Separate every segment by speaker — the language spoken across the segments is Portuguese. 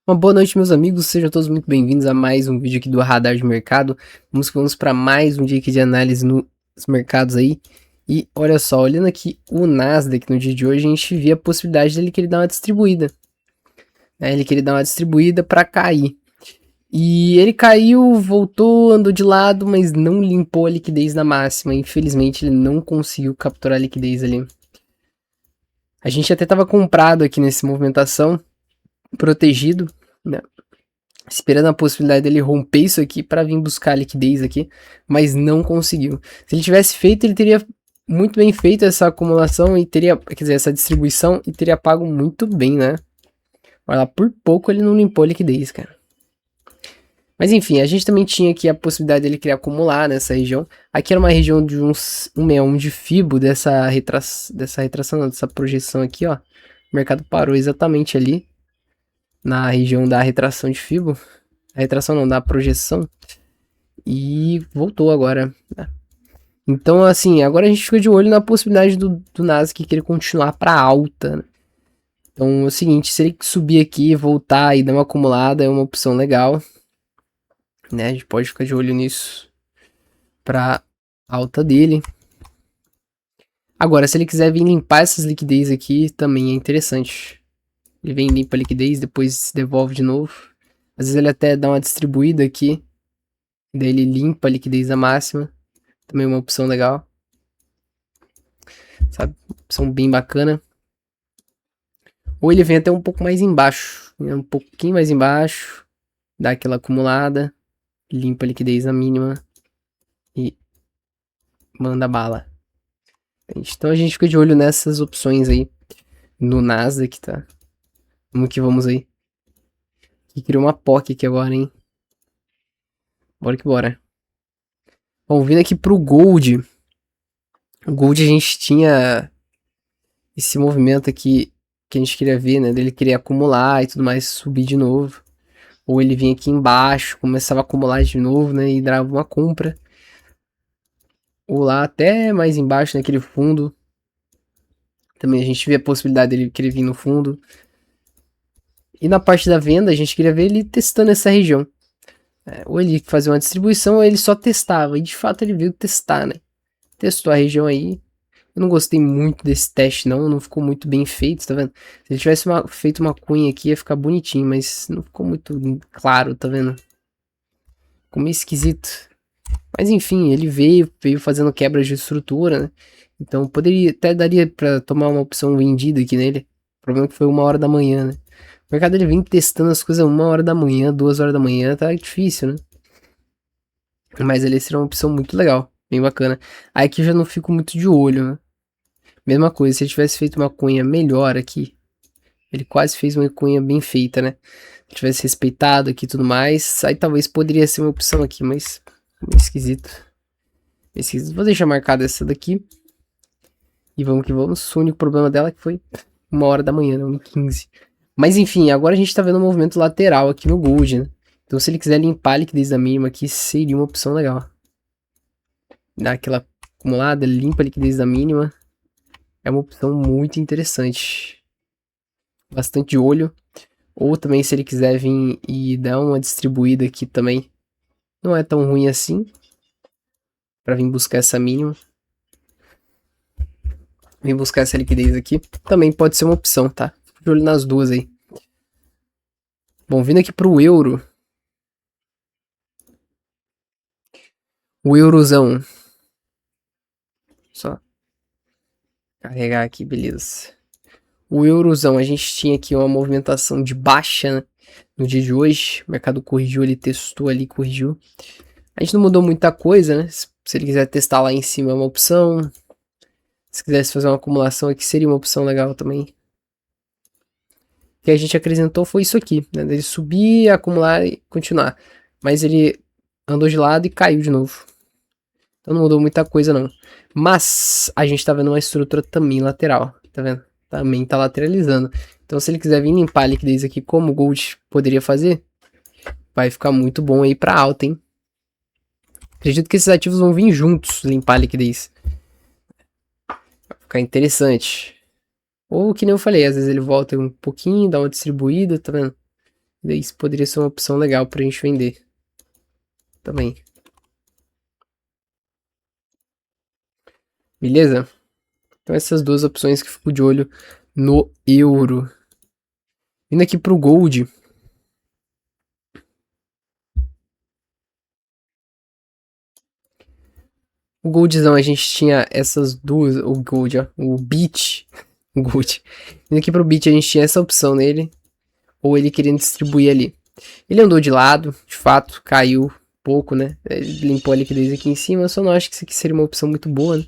Speaker 1: Uma boa noite, meus amigos, sejam todos muito bem-vindos a mais um vídeo aqui do Radar de Mercado. Vamos para mais um dia aqui de análise nos mercados aí. E olha só, olhando aqui o Nasdaq no dia de hoje, a gente vê a possibilidade dele querer dar uma distribuída. Ele querer dar uma distribuída para cair. E ele caiu, voltou, andou de lado, mas não limpou a liquidez na máxima. Infelizmente, ele não conseguiu capturar a liquidez ali. A gente até estava comprado aqui nessa movimentação, protegido, né? Esperando a possibilidade dele romper isso aqui para vir buscar a liquidez aqui, mas não conseguiu. Se ele tivesse feito, ele teria muito bem feito essa acumulação e teria, quer dizer, essa distribuição e teria pago muito bem, né? Olha lá, por pouco ele não limpou a liquidez, cara. Mas enfim, a gente também tinha aqui a possibilidade dele querer acumular nessa região. Aqui era uma região de uns 161 de FIBO dessa retração, não, dessa projeção aqui, ó. O mercado parou exatamente ali na região da retração de FIBO. A retração não, da projeção. E voltou agora, né? Então, assim, agora a gente fica de olho na possibilidade do Nasdaq querer continuar para alta, né? Então é o seguinte, se ele subir aqui, voltar e dar uma acumulada, é uma opção legal, né? A gente pode ficar de olho nisso para alta dele. Agora, se ele quiser vir limpar essas liquidez aqui, também é interessante. Ele vem, limpa a liquidez, depois devolve de novo. Às vezes ele até dá uma distribuída aqui, daí ele limpa a liquidez da máxima. Também uma opção legal. Sabe? Opção bem bacana. Ou ele vem até um pouco mais embaixo. Um pouquinho mais embaixo. Dá aquela acumulada. Limpa a liquidez na mínima. E manda bala. Então a gente fica de olho nessas opções aí. No Nasdaq, tá? Vamos aí. Que criou uma POC aqui agora, hein? Bora que bora. Bom, vindo aqui pro Gold. O Gold a gente tinha esse movimento aqui que a gente queria ver, né? Dele querer acumular e tudo mais, subir de novo. Ou ele vinha aqui embaixo, começava a acumular de novo, né? E dava uma compra. Ou lá até mais embaixo, naquele fundo. Também a gente vê a possibilidade dele querer vir no fundo. E na parte da venda, a gente queria ver ele testando essa região. Ou ele fazia uma distribuição, ou ele só testava. E de fato ele veio testar, né? Testou a região aí. Eu não gostei muito desse teste, não ficou muito bem feito, tá vendo? Se ele tivesse feito uma cunha aqui, ia ficar bonitinho, mas não ficou muito claro, tá vendo? Ficou meio esquisito. Mas enfim, ele veio fazendo quebras de estrutura, né? Então até daria pra tomar uma opção vendida aqui nele. O problema é que foi 1h da manhã, né? O mercado ele vem testando as coisas 1h da manhã, 2h da manhã, tá difícil, né? Mas ele seria uma opção muito legal, bem bacana. Aí aqui eu já não fico muito de olho, né? Mesma coisa, se ele tivesse feito uma cunha melhor aqui, ele quase fez uma cunha bem feita, né? Se tivesse respeitado aqui e tudo mais, aí talvez poderia ser uma opção aqui, mas meio esquisito. Vou deixar marcada essa daqui. E vamos que vamos. O único problema dela é que foi 1h da manhã, né? 1h15. Mas enfim, agora a gente tá vendo um movimento lateral aqui no Gold, né? Então se ele quiser limpar a liquidez da mínima aqui, seria uma opção legal. Dá aquela acumulada, limpa a liquidez da mínima. É uma opção muito interessante. Bastante de olho. Ou também se ele quiser vir e dar uma distribuída aqui também. Não é tão ruim assim. Pra vir buscar essa mínima. Vir buscar essa liquidez aqui. Também pode ser uma opção, tá? Fico de olho nas duas aí. Bom, vindo aqui pro euro. O eurozão. Só carregar aqui, beleza. O eurozão, a gente tinha aqui uma movimentação de baixa, né, no dia de hoje. O mercado corrigiu, ele testou ali, corrigiu. A gente não mudou muita coisa, né? Se ele quiser testar lá em cima é uma opção. Se quisesse fazer uma acumulação aqui, seria uma opção legal também. O que a gente acrescentou foi isso aqui, né? Ele subir, acumular e continuar. Mas ele andou de lado e caiu de novo. Então não mudou muita coisa não. Mas a gente tá vendo uma estrutura também lateral, tá vendo? Também tá lateralizando. Então se ele quiser vir limpar a liquidez aqui como o Gold poderia fazer, vai ficar muito bom aí pra alta, hein? Acredito que esses ativos vão vir juntos limpar a liquidez. Vai ficar interessante. Ou que nem eu falei, às vezes ele volta um pouquinho, dá uma distribuída, tá vendo? Daí isso poderia ser uma opção legal pra gente vender. Também. Beleza? Então essas duas opções que fico de olho no euro. Indo aqui pro gold. O goldzão a gente tinha essas duas, o gold, ó, o beat, o gold. Indo aqui pro beat a gente tinha essa opção nele, ou ele querendo distribuir ali. Ele andou de lado, de fato, caiu pouco, né? Ele limpou a liquidez aqui em cima, eu só não acho que isso aqui seria uma opção muito boa, né?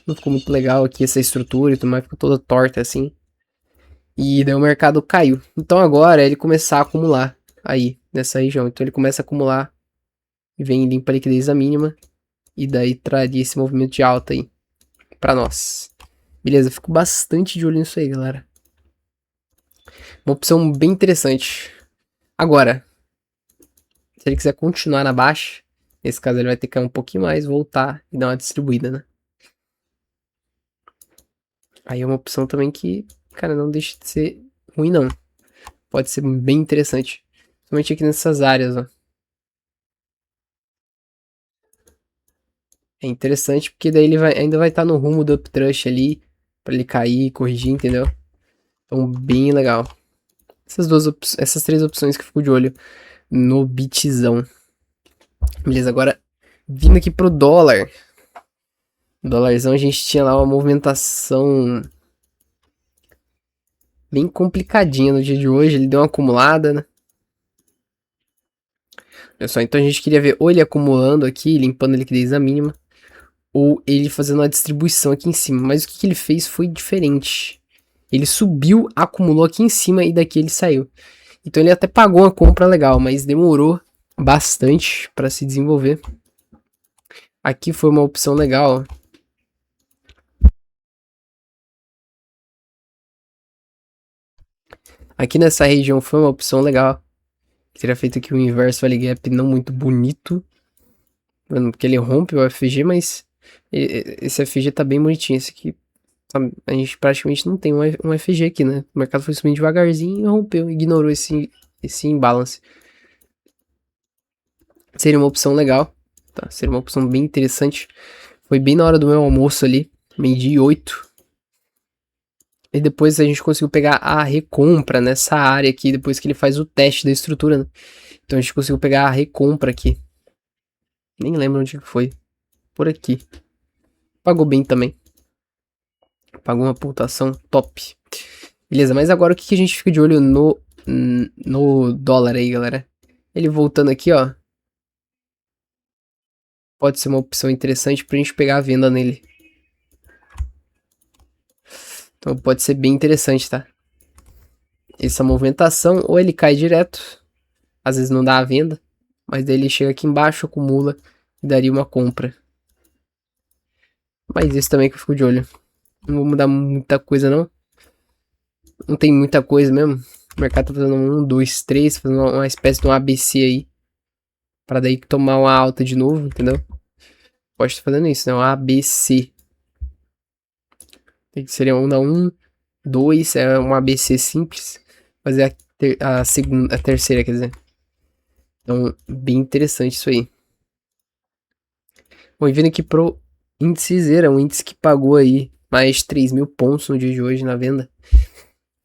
Speaker 1: Não ficou muito legal aqui essa estrutura e tudo mais, ficou toda torta assim. E daí o mercado caiu. Então agora é ele começar a acumular aí, nessa região. Então ele começa a acumular e vem e limpa a liquidez a mínima. E daí traria esse movimento de alta aí pra nós. Beleza, fico bastante de olho nisso aí, galera. Uma opção bem interessante. Agora, se ele quiser continuar na baixa, nesse caso ele vai ter que cair um pouquinho mais, voltar e dar uma distribuída, né? Aí é uma opção também que, cara, não deixa de ser ruim, não. Pode ser bem interessante. Principalmente aqui nessas áreas, ó. É interessante porque daí ele ainda vai estar no rumo do uptrush ali, pra ele cair, corrigir, entendeu? Então, bem legal. Essas três opções que eu fico de olho no bitzão. Beleza, agora vindo aqui pro dólar. Dólarzão a gente tinha lá uma movimentação bem complicadinha no dia de hoje. Ele deu uma acumulada, né? Olha só, então a gente queria ver ou ele acumulando aqui, limpando a liquidez a mínima, ou ele fazendo uma distribuição aqui em cima. Mas o que ele fez foi diferente. Ele subiu, acumulou aqui em cima e daqui ele saiu. Então ele até pagou uma compra legal, mas demorou bastante para se desenvolver. Aqui foi uma opção legal. Aqui nessa região foi uma opção legal. Teria feito aqui o inverso valley gap não muito bonito. Porque ele rompe o FG, mas esse FG tá bem bonitinho. Esse aqui, a gente praticamente não tem um FG aqui, né? O mercado foi subindo devagarzinho e rompeu, ignorou esse imbalance. Seria uma opção legal, tá? Seria uma opção bem interessante. Foi bem na hora do meu almoço ali, meio-dia e 8. E depois a gente conseguiu pegar a recompra nessa área aqui, depois que ele faz o teste da estrutura, né? Então a gente conseguiu pegar a recompra aqui. Nem lembro onde foi. Por aqui. Pagou bem também. Pagou uma pontuação top. Beleza, mas agora o que a gente fica de olho no dólar aí, galera? Ele voltando aqui, ó. Pode ser uma opção interessante pra gente pegar a venda nele. Então pode ser bem interessante, tá? Essa movimentação, ou ele cai direto, às vezes não dá a venda, mas daí ele chega aqui embaixo, acumula e daria uma compra. Mas isso também que eu fico de olho. Não vou mudar muita coisa, não. Não tem muita coisa mesmo. O mercado tá fazendo 1, 2, 3, fazendo uma espécie de um ABC aí. Pra daí tomar uma alta de novo, entendeu? Pode estar fazendo isso, né? Um ABC. Seria um na 1, 2, é um ABC simples. Fazer a segunda, a terceira, quer dizer. Então, bem interessante isso aí. Bom, e vindo aqui pro índice zero, um índice que pagou aí mais 3 mil pontos no dia de hoje na venda.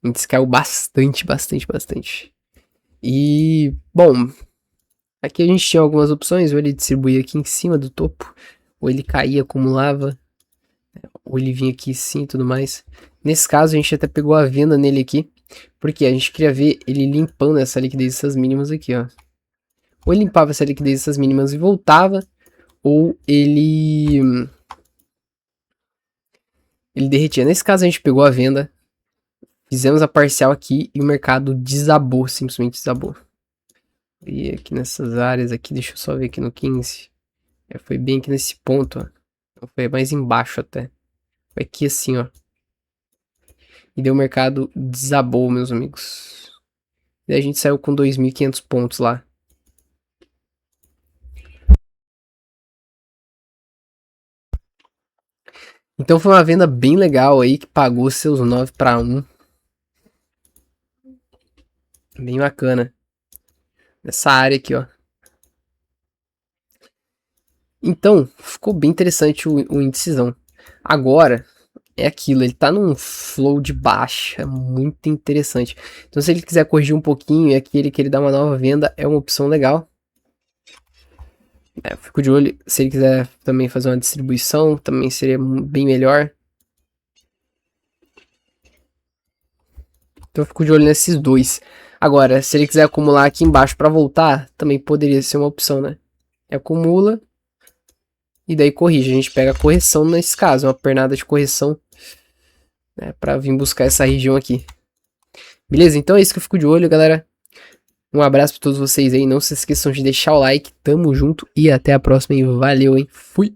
Speaker 1: O índice caiu bastante, bastante, bastante. E, bom, aqui a gente tinha algumas opções, ou ele distribuía aqui em cima do topo, ou ele caía, acumulava, ou ele vinha aqui sim e tudo mais. Nesse caso, a gente até pegou a venda nele aqui, porque a gente queria ver ele limpando essa liquidez dessas mínimas aqui, ó. Ou ele limpava essa liquidez dessas mínimas e voltava, ou ele derretia. Nesse caso, a gente pegou a venda, fizemos a parcial aqui e o mercado desabou, simplesmente desabou. E aqui nessas áreas aqui, deixa eu só ver aqui no 15. Foi bem aqui nesse ponto, ó. Foi mais embaixo até. Foi aqui assim, ó. E deu o mercado desabou, meus amigos. E a gente saiu com 2.500 pontos lá. Então foi uma venda bem legal aí, que pagou seus 9 para 1. Bem bacana. Nessa área aqui, ó. Então, ficou bem interessante o indecizão. Agora, é aquilo, ele tá num flow de baixa, muito interessante. Então, se ele quiser corrigir um pouquinho e aquele que ele dá uma nova venda, é uma opção legal. Eu fico de olho, se ele quiser também fazer uma distribuição, também seria bem melhor. Então eu fico de olho nesses dois. Agora, se ele quiser acumular aqui embaixo para voltar, também poderia ser uma opção, né? Acumula e daí corrige. A gente pega a correção nesse caso, uma pernada de correção, né, para vir buscar essa região aqui. Beleza? Então é isso que eu fico de olho, galera. Um abraço para todos vocês aí. Não se esqueçam de deixar o like. Tamo junto e até a próxima. E valeu, hein? Fui!